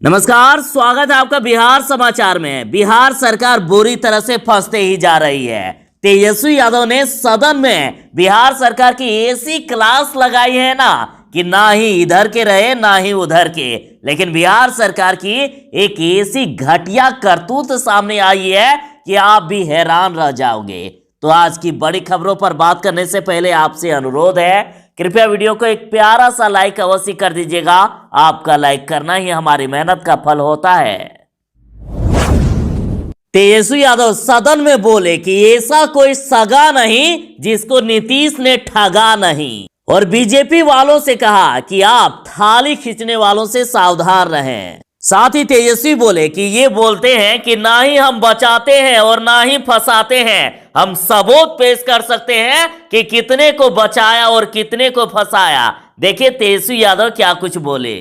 नमस्कार, स्वागत है आपका बिहार समाचार में। बिहार सरकार बुरी तरह से फंसते ही जा रही है। तेजस्वी यादव ने सदन में बिहार सरकार की ऐसी क्लास लगाई है ना कि ना ही इधर के रहे ना ही उधर के। लेकिन बिहार सरकार की एक ऐसी घटिया करतूत सामने आई है कि आप भी हैरान रह जाओगे। तो आज की बड़ी खबरों पर बात करने से पहले आपसे अनुरोध है, कृपया वीडियो को एक प्यारा सा लाइक अवश्य कर दीजिएगा। आपका लाइक करना ही हमारी मेहनत का फल होता है। तेजस्वी यादव सदन में बोले कि ऐसा कोई सगा नहीं जिसको नीतीश ने ठगा नहीं, और बीजेपी वालों से कहा कि आप थाली खींचने वालों से सावधान रहें। साथ ही तेजस्वी बोले कि ये बोलते हैं कि ना ही हम बचाते हैं और ना ही फंसाते हैं, हम सबूत पेश कर सकते हैं कि कितने को बचाया और कितने को फंसाया। देखिए तेजस्वी यादव क्या कुछ बोले।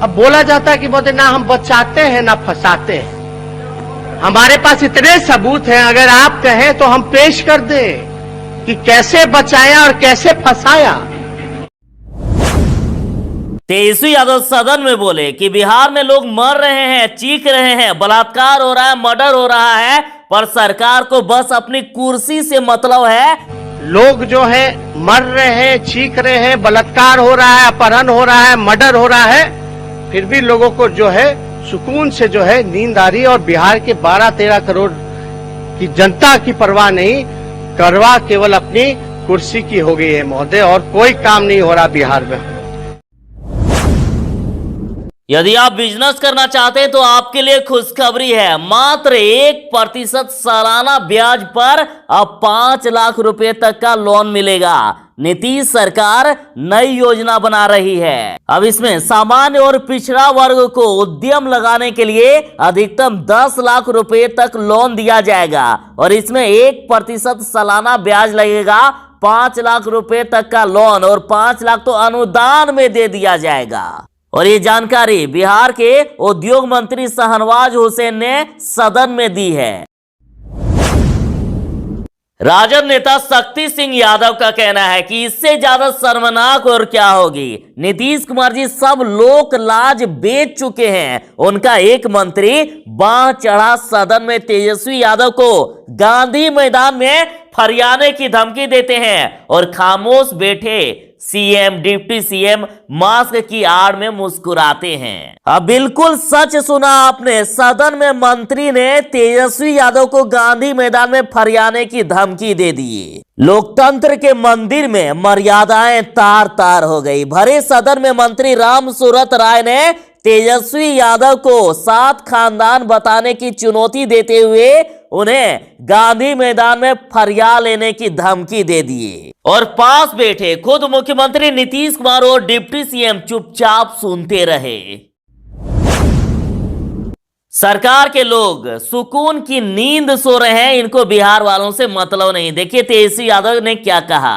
अब बोला जाता है कि बोलते ना हम बचाते हैं ना फंसाते हैं। हमारे पास इतने सबूत हैं, अगर आप कहें तो हम पेश कर दें कि कैसे बचाया और कैसे फंसाया। तेजस्वी यादव सदन में बोले कि बिहार में लोग मर रहे हैं, चीख रहे हैं, बलात्कार हो रहा है, मर्डर हो रहा है, पर सरकार को बस अपनी कुर्सी से मतलब है। लोग जो है मर रहे हैं, चीख रहे हैं, बलात्कार हो रहा है, अपहरण हो रहा है, मर्डर हो रहा है, फिर भी लोगों को जो है सुकून से जो है नींद आ रही है। और बिहार के 12-13 करोड़ की जनता की परवाह नहीं, परवाह केवल अपनी कुर्सी की हो गई है महोदय, और कोई काम नहीं हो रहा बिहार में। यदि आप बिजनेस करना चाहते हैं तो आपके लिए खुशखबरी है। मात्र 1% सालाना ब्याज पर अब 5 लाख रुपए तक का लोन मिलेगा। नीतीश सरकार नई योजना बना रही है। अब इसमें सामान्य और पिछड़ा वर्ग को उद्यम लगाने के लिए अधिकतम 10 लाख रुपए तक लोन दिया जाएगा, और इसमें 1% सालाना ब्याज लगेगा। 5 लाख रुपए तक का लोन और 5 लाख तो अनुदान में दे दिया जाएगा। और ये जानकारी बिहार के उद्योग मंत्री शाहनवाज हुसैन ने सदन में दी है। राजद नेता शक्ति सिंह यादव का कहना है कि इससे ज्यादा शर्मनाक और क्या होगी। नीतीश कुमार जी सब लोक लाज बेच चुके हैं। उनका एक मंत्री बांह चढ़ा सदन में तेजस्वी यादव को गांधी मैदान में फरियाने की धमकी देते हैं, और खामोश बैठे सीएम डिप्टी सीएम मास्क की आड़ में मुस्कुराते हैं। अब बिल्कुल सच सुना आपने, सदन में मंत्री ने तेजस्वी यादव को गांधी मैदान में फरियाने की धमकी दे दी। लोकतंत्र के मंदिर में मर्यादाएं तार तार हो गई। भरे सदन में मंत्री राम सूरत राय ने तेजस्वी यादव को 7 खानदान बताने की चुनौती देते हुए उन्हें गांधी मैदान में फरिया लेने की धमकी दे दिए, और पास बैठे खुद मुख्यमंत्री नीतीश कुमार और डिप्टी सीएम चुपचाप सुनते रहे। सरकार के लोग सुकून की नींद सो रहे हैं, इनको बिहार वालों से मतलब नहीं। देखिए तेजस्वी यादव ने क्या कहा।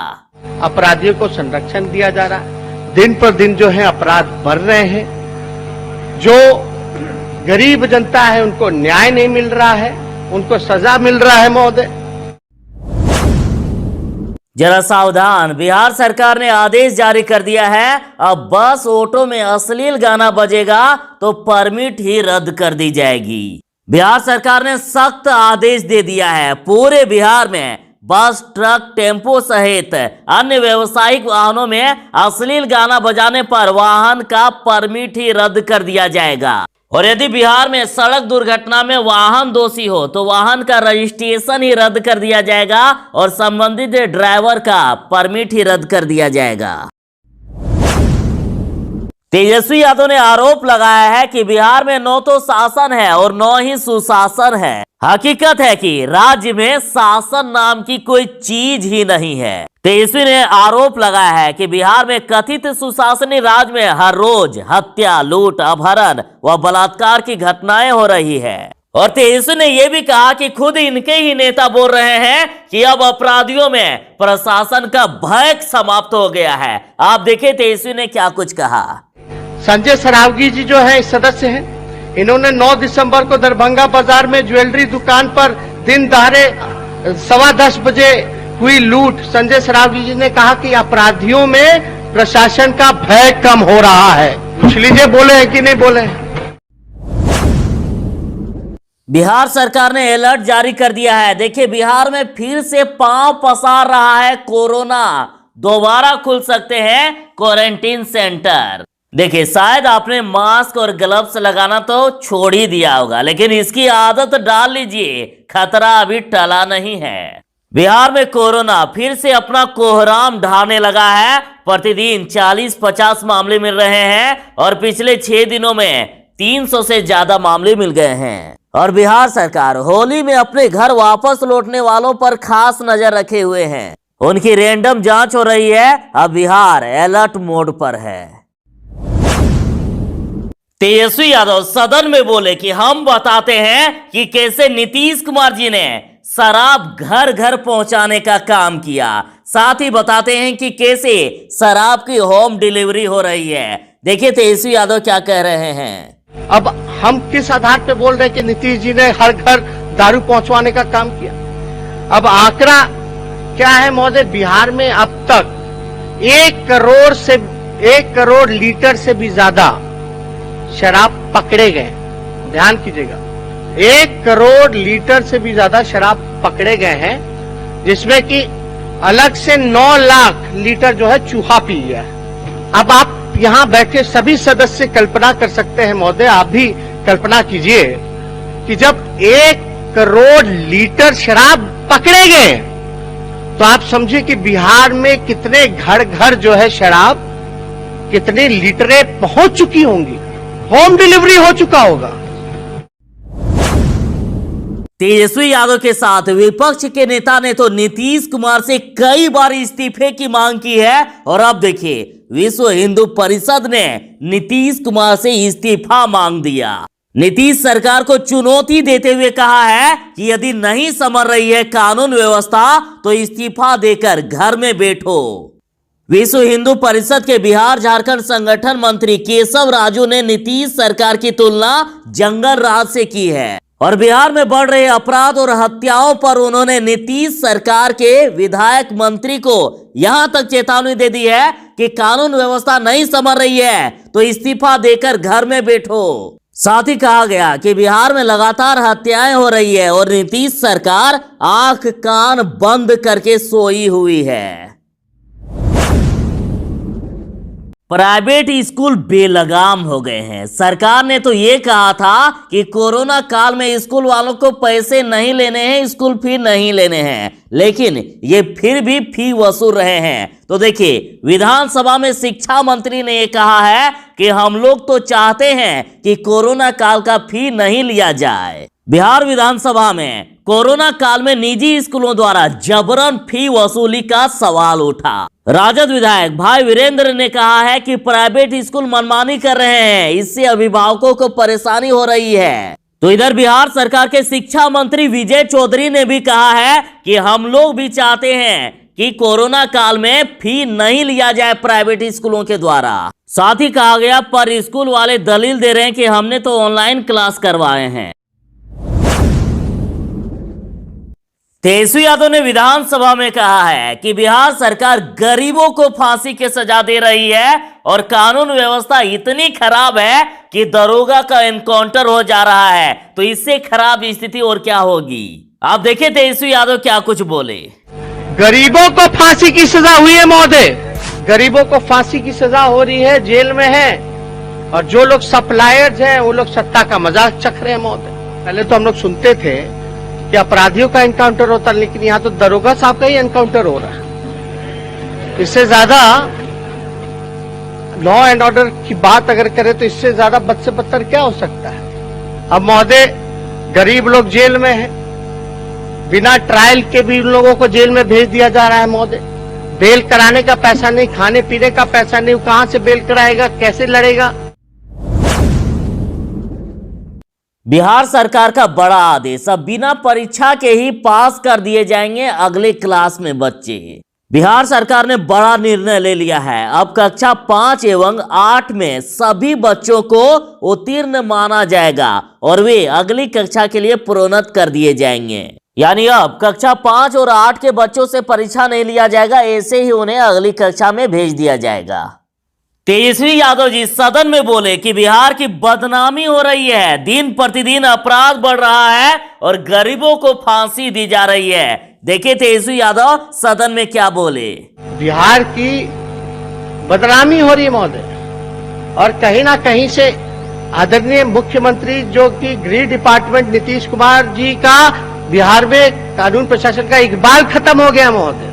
अपराधियों को संरक्षण दिया जा रहा है, दिन पर दिन जो है अपराध बढ़ रहे हैं, जो गरीब जनता है उनको न्याय नहीं मिल रहा है, उनको सजा मिल रहा है महोदय। जरा सावधान, बिहार सरकार ने आदेश जारी कर दिया है। अब बस ऑटो में अश्लील गाना बजेगा तो परमिट ही रद्द कर दी जाएगी। बिहार सरकार ने सख्त आदेश दे दिया है। पूरे बिहार में बस, ट्रक, टेम्पो सहित अन्य व्यावसायिक वाहनों में अश्लील गाना बजाने पर वाहन का परमिट ही रद्द कर दिया जाएगा। और यदि बिहार में सड़क दुर्घटना में वाहन दोषी हो तो वाहन का रजिस्ट्रेशन ही रद्द कर दिया जाएगा, और संबंधित ड्राइवर का परमिट ही रद्द कर दिया जाएगा। तेजस्वी यादव ने आरोप लगाया है कि बिहार में न तो शासन है और न ही सुशासन है। हकीकत है कि राज्य में शासन नाम की कोई चीज ही नहीं है। तेजस्वी ने आरोप लगाया है कि बिहार में कथित सुशासनी राज में हर रोज हत्या, लूट, अपहरण व बलात्कार की घटनाएं हो रही है। और तेजस्वी ने यह भी कहा कि खुद इनके ही नेता बोल रहे हैं कि अब अपराधियों में प्रशासन का भय समाप्त हो गया है। आप देखिए तेजस्वी ने क्या कुछ कहा। संजय सरावगी जी जो है सदस्य हैं, इन्होंने 9 दिसंबर को दरभंगा बाजार में ज्वेलरी दुकान पर दिन दहाड़े 10:15 बजे हुई लूट। संजय सरावगी जी ने कहा कि अपराधियों में प्रशासन का भय कम हो रहा है। पूछ लीजिए बोले हैं कि नहीं बोले हैं। बिहार सरकार ने अलर्ट जारी कर दिया है। देखिए, बिहार में फिर से पांव पसार रहा है कोरोना। दोबारा खुल सकते हैं क्वारंटीन सेंटर। देखिए, शायद आपने मास्क और ग्लव्स लगाना तो छोड़ ही दिया होगा, लेकिन इसकी आदत डाल लीजिए, खतरा अभी टला नहीं है। बिहार में कोरोना फिर से अपना कोहराम ढाने लगा है। प्रतिदिन 40-50 मामले मिल रहे हैं और पिछले 6 दिनों में 300 से ज्यादा मामले मिल गए हैं। और बिहार सरकार होली में अपने घर वापस लौटने वालों पर खास नजर रखे हुए हैं। उनकी रैंडम जांच हो रही है। अब बिहार अलर्ट मोड पर है। तेजस्वी यादव सदन में बोले कि हम बताते हैं कि कैसे नीतीश कुमार जी ने शराब घर घर पहुंचाने का काम किया। साथ ही बताते हैं कि कैसे शराब की होम डिलीवरी हो रही है। देखिए तेजस्वी यादव क्या कह रहे हैं। अब हम किस आधार पे बोल रहे हैं कि नीतीश जी ने हर घर दारू पहुंचवाने का काम किया। अब आंकड़ा क्या है महोदय, बिहार में अब तक 1 करोड़ लीटर से भी ज्यादा शराब पकड़े गए। ध्यान कीजिएगा, 1 करोड़ लीटर से भी ज्यादा शराब पकड़े गए हैं, जिसमें कि अलग से 9 लाख लीटर जो है चूहा पी गया। अब आप यहाँ बैठे सभी सदस्य कल्पना कर सकते हैं महोदय, आप भी कल्पना कीजिए कि जब 1 करोड़ लीटर शराब पकड़े गए तो आप समझिए कि बिहार में कितने घर घर जो है शराब, कितने लीटरें पहुंच चुकी होंगी, होम डिलीवरी हो चुका होगा। तेजस्वी यादव के साथ विपक्ष के नेता ने तो नीतीश कुमार से कई बार इस्तीफे की मांग की है। और अब देखिए, विश्व हिंदू परिषद ने नीतीश कुमार से इस्तीफा मांग दिया। नीतीश सरकार को चुनौती देते हुए कहा है कि यदि नहीं संभल रही है कानून व्यवस्था तो इस्तीफा देकर घर में बैठो। विश्व हिंदू परिषद के बिहार झारखंड संगठन मंत्री केशव राजू ने नीतीश सरकार की तुलना जंगल राज से की है और बिहार में बढ़ रहे अपराध और हत्याओं पर उन्होंने नीतीश सरकार के विधायक मंत्री को यहां तक चेतावनी दे दी है कि कानून व्यवस्था नहीं संभल रही है तो इस्तीफा देकर घर में बैठो। साथ ही कहा गया कि बिहार में लगातार हत्याएं हो रही है और नीतीश सरकार आंख कान बंद करके सोई हुई है। प्राइवेट स्कूल बेलगाम हो गए हैं। सरकार ने तो ये कहा था कि कोरोना काल में स्कूल वालों को पैसे नहीं लेने हैं, स्कूल फी नहीं लेने हैं, लेकिन ये फिर भी फी वसूल रहे हैं। तो देखिए, विधानसभा में शिक्षा मंत्री ने ये कहा है कि हम लोग तो चाहते हैं कि कोरोना काल का फी नहीं लिया जाए। बिहार विधानसभा में कोरोना काल में निजी स्कूलों द्वारा जबरन फी वसूली का सवाल उठा। राजद विधायक भाई वीरेंद्र ने कहा है कि प्राइवेट स्कूल मनमानी कर रहे हैं, इससे अभिभावकों को परेशानी हो रही है। तो इधर बिहार सरकार के शिक्षा मंत्री विजय चौधरी ने भी कहा है कि हम लोग भी चाहते हैं कि कोरोना काल में फी नहीं लिया जाए प्राइवेट स्कूलों के द्वारा। साथ ही कहा गया, पर स्कूल वाले दलील दे रहे हैं कि हमने तो ऑनलाइन क्लास करवाए हैं। तेजस्वी यादव ने विधानसभा में कहा है कि बिहार सरकार गरीबों को फांसी की सजा दे रही है और कानून व्यवस्था इतनी खराब है कि दरोगा का एनकाउंटर हो जा रहा है। तो इससे खराब स्थिति और क्या होगी। आप देखिए तेजस्वी यादव क्या कुछ बोले। गरीबों को फांसी की सजा हुई है महोदय, गरीबों को फांसी की सजा हो रही है, जेल में है, और जो लोग सप्लायर्स हैं वो लोग सत्ता का मजाक चख रहे हैं महोदय। पहले तो हम लोग सुनते थे कि अपराधियों का एनकाउंटर होता, लेकिन यहाँ तो दरोगा साहब का ही एनकाउंटर हो रहा है। इससे ज्यादा लॉ एंड ऑर्डर की बात अगर करें तो इससे ज्यादा बद से बदतर क्या हो सकता है। अब महोदय, गरीब लोग जेल में हैं, बिना ट्रायल के भी उन लोगों को जेल में भेज दिया जा रहा है महोदय। बेल कराने का पैसा नहीं, खाने पीने का पैसा नहीं, कहां से बेल कराएगा, कैसे लड़ेगा। बिहार सरकार का बड़ा आदेश, अब बिना परीक्षा के ही पास कर दिए जाएंगे अगले क्लास में बच्चे। बिहार सरकार ने बड़ा निर्णय ले लिया है। अब कक्षा 5 एवं 8 में सभी बच्चों को उत्तीर्ण माना जाएगा और वे अगली कक्षा के लिए प्रोन्नत कर दिए जाएंगे। यानी अब कक्षा 5 और 8 के बच्चों से परीक्षा नहीं लिया जाएगा, ऐसे ही उन्हें अगली कक्षा में भेज दिया जाएगा। तेजस्वी यादव जी सदन में बोले कि बिहार की बदनामी हो रही है, दिन प्रतिदिन अपराध बढ़ रहा है और गरीबों को फांसी दी जा रही है। देखिए तेजस्वी यादव सदन में क्या बोले। बिहार की बदनामी हो रही है महोदय, और कहीं ना कहीं से आदरणीय मुख्यमंत्री जो कि गृह डिपार्टमेंट नीतीश कुमार जी का बिहार में कानून प्रशासन का इकबाल खत्म हो गया महोदय।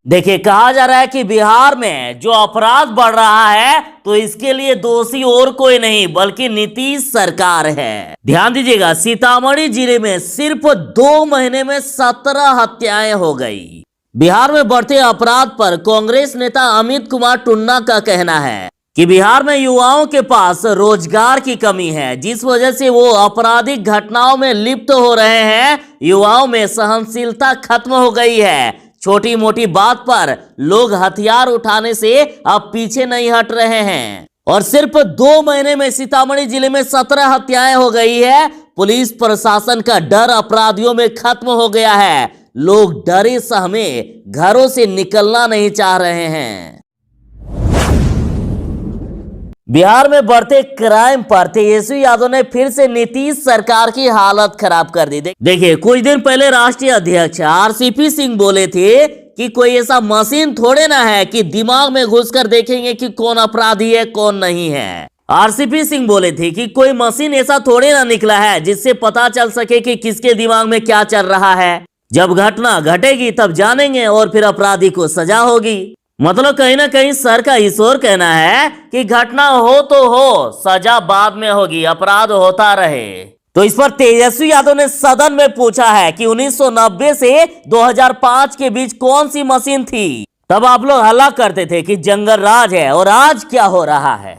देखिए कहा जा रहा है कि बिहार में जो अपराध बढ़ रहा है तो इसके लिए दोषी और कोई नहीं बल्कि नीतीश सरकार है। ध्यान दीजिएगा, सीतामढ़ी जिले में सिर्फ 2 महीने में 17 हत्याएं हो गई। बिहार में बढ़ते अपराध पर कांग्रेस नेता अमित कुमार टुन्ना का कहना है कि बिहार में युवाओं के पास रोजगार की कमी है, जिस वजह से वो आपराधिक घटनाओं में लिप्त हो रहे हैं। युवाओं में सहनशीलता खत्म हो गई है, छोटी मोटी बात पर लोग हथियार उठाने से अब पीछे नहीं हट रहे हैं। और सिर्फ 2 महीने में सीतामढ़ी जिले में 17 हत्याएं हो गई है। पुलिस प्रशासन का डर अपराधियों में खत्म हो गया है। लोग डरे सहमे घरों से निकलना नहीं चाह रहे हैं। बिहार में बढ़ते क्राइम पर तेजस्वी यादव ने फिर से नीतीश सरकार की हालत खराब कर दी। देखिए कुछ दिन पहले राष्ट्रीय अध्यक्ष आरसीपी सिंह बोले थे कि कोई ऐसा मशीन थोड़े ना है कि दिमाग में घुसकर देखेंगे कि कौन अपराधी है कौन नहीं है। आरसीपी सिंह बोले थे कि कोई मशीन ऐसा थोड़े ना निकला है जिससे पता चल सके कि किसके दिमाग में क्या चल रहा है। जब घटना घटेगी तब जानेंगे और फिर अपराधी को सजा होगी। मतलब कहीं ना कहीं सर का ईश्वर कहना है कि घटना हो तो हो, सजा बाद में होगी, अपराध होता रहे। तो इस पर तेजस्वी यादव ने सदन में पूछा है कि 1990 से 2005 के बीच कौन सी मशीन थी। तब आप लोग हल्ला करते थे कि जंगल राज है, और आज क्या हो रहा है।